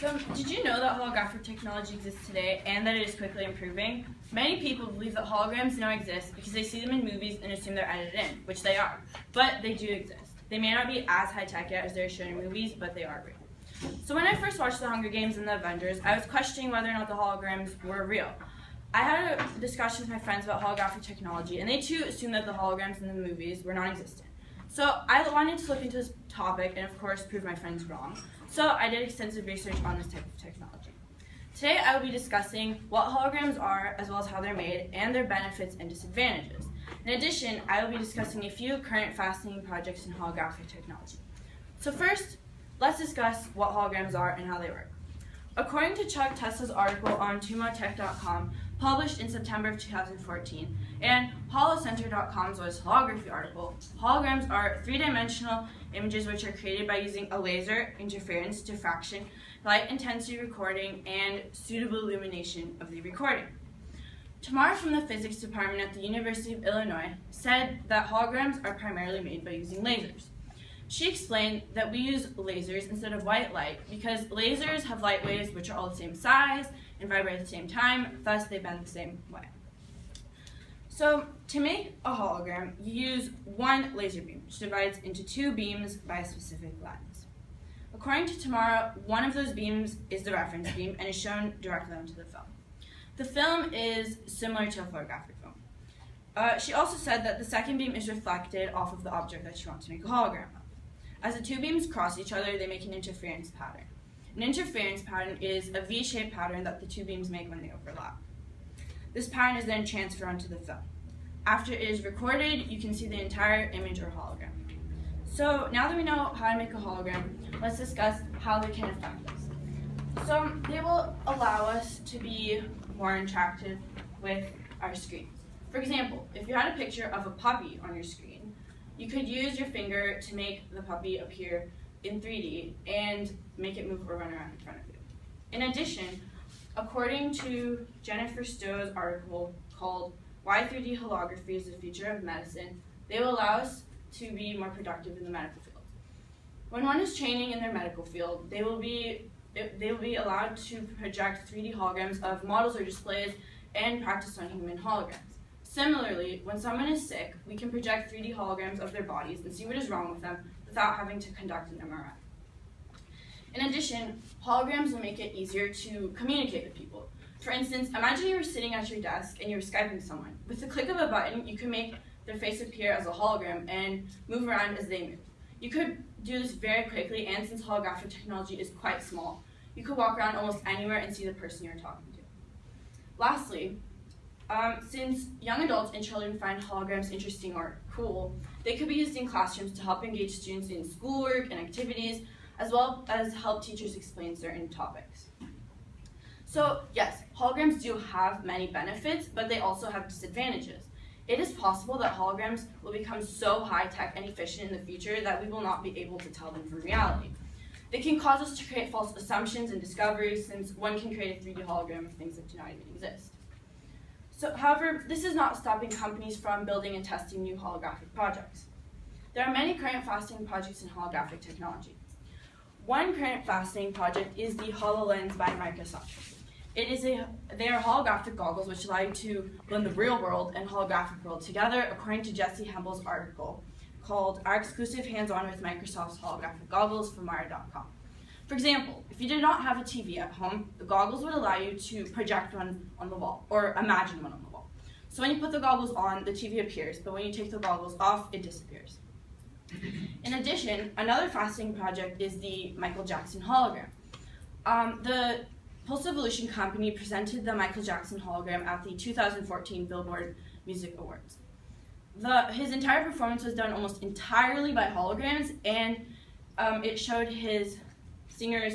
So, did you know that holographic technology exists today and that it is quickly improving? Many people believe that holograms now exist because they see them in movies and assume they're edited in, which they are. But they do exist. They may not be as high-tech yet as they're shown in movies, but they are real. So when I first watched The Hunger Games and the Avengers, I was questioning whether or not the holograms were real. I had a discussion with my friends about holographic technology, and they too assumed that the holograms in the movies were non-existent. So I wanted to look into this topic and, of course, prove my friends wrong. So I did extensive research on this type of technology. Today I will be discussing what holograms are, as well as how they're made, and their benefits and disadvantages. In addition, I will be discussing a few current fascinating projects in holographic technology. So first, let's discuss what holograms are and how they work. According to Chuck Tesla's article on tumotech.com, published in September of 2014, and holocenter.com's Roizen-Holographic article, holograms are three-dimensional images which are created by using a laser, interference, diffraction, light intensity recording, and suitable illumination of the recording. Tamara from the physics department at the University of Illinois said that holograms are primarily made by using lasers. She explained that we use lasers instead of white light because lasers have light waves which are all the same size and vibrate at the same time, thus they bend the same way. So to make a hologram, you use one laser beam, which divides into two beams by a specific lens. According to Tamara, one of those beams is the reference beam and is shown directly onto the film. The film is similar to a photographic film. She also said that the second beam is reflected off of the object that she wants to make a hologram of. As the two beams cross each other, they make an interference pattern. An interference pattern is a V-shaped pattern that the two beams make when they overlap. This pattern is then transferred onto the film. After it is recorded, you can see the entire image or hologram. So now that we know how to make a hologram, let's discuss how they can affect us. So they will allow us to be more interactive with our screens. For example, if you had a picture of a puppy on your screen, you could use your finger to make the puppy appear in 3D and make it move or run around in front of you. In addition, according to Jennifer Stowe's article called Why 3D Holography is the Future of Medicine, they will allow us to be more productive in the medical field. When one is training in their medical field, they will be allowed to project 3D holograms of models or displays and practice on human holograms. Similarly, when someone is sick, we can project 3D holograms of their bodies and see what is wrong with them without having to conduct an MRI. In addition, holograms will make it easier to communicate with people. For instance, imagine you were sitting at your desk and you were Skyping someone. With the click of a button, you can make their face appear as a hologram and move around as they move. You could do this very quickly, and since holographic technology is quite small, you could walk around almost anywhere and see the person you're talking to. Lastly, since young adults and children find holograms interesting or cool, they could be used in classrooms to help engage students in schoolwork and activities, as well as help teachers explain certain topics. So yes, holograms do have many benefits, but they also have disadvantages. It is possible that holograms will become so high-tech and efficient in the future that we will not be able to tell them from reality. They can cause us to create false assumptions and discoveries, since one can create a 3D hologram of things that do not even exist. So, however, this is not stopping companies from building and testing new holographic projects. There are many current fascinating projects in holographic technology. One current fascinating project is the HoloLens by Microsoft. They are holographic goggles which allow you to blend the real world and holographic world together, according to Jesse Hempel's article called Our Exclusive Hands-On with Microsoft's Holographic Goggles from Wired.com. For example, if you did not have a TV at home, the goggles would allow you to project one on the wall, or imagine one on the wall. So when you put the goggles on, the TV appears, but when you take the goggles off, it disappears. In addition, another fascinating project is the Michael Jackson hologram. The Pulse Evolution company presented the Michael Jackson hologram at the 2014 Billboard Music Awards. His entire performance was done almost entirely by holograms, and it showed his singers,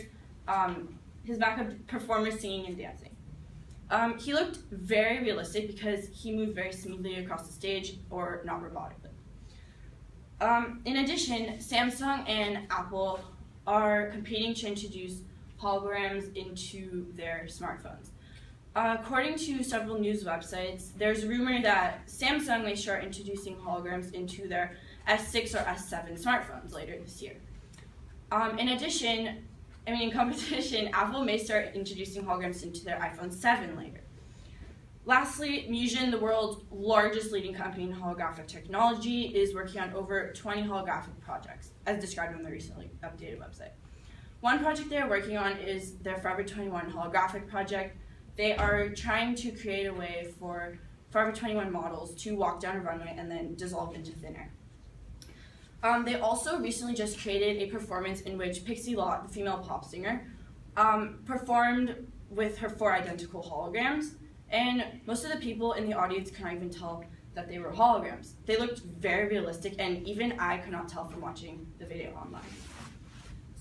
his backup performers singing and dancing. He looked very realistic because he moved very smoothly across the stage, or not robotically. In addition, Samsung and Apple are competing to introduce holograms into their smartphones. According to several news websites, there's a rumor that Samsung may start introducing holograms into their S6 or S7 smartphones later this year. In addition, in competition, Apple may start introducing holograms into their iPhone 7 later. Lastly, Musion, the world's largest leading company in holographic technology, is working on over 20 holographic projects, as described on the recently updated website. One project they are working on is their Forever 21 holographic project. They are trying to create a way for Forever 21 models to walk down a runway and then dissolve into thin air. They also recently just created a performance in which Pixie Lott, the female pop singer, performed with her 4 identical holograms, and most of the people in the audience could not even tell that they were holograms. They looked very realistic, and even I could not tell from watching the video online.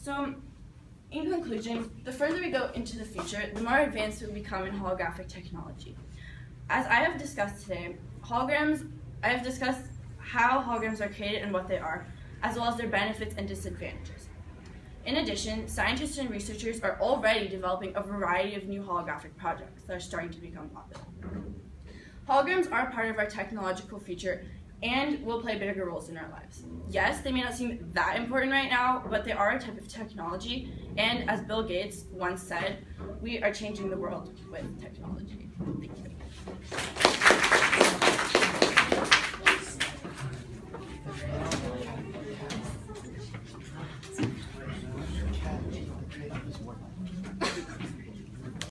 So, in conclusion, the further we go into the future, the more advanced we become in holographic technology. As I have discussed today, I have discussed how holograms are created and what they are, as well as their benefits and disadvantages. In addition, scientists and researchers are already developing a variety of new holographic projects that are starting to become popular. Holograms are part of our technological future and will play bigger roles in our lives. Yes, they may not seem that important right now, but they are a type of technology, and as Bill Gates once said, we are changing the world with technology. Thank you.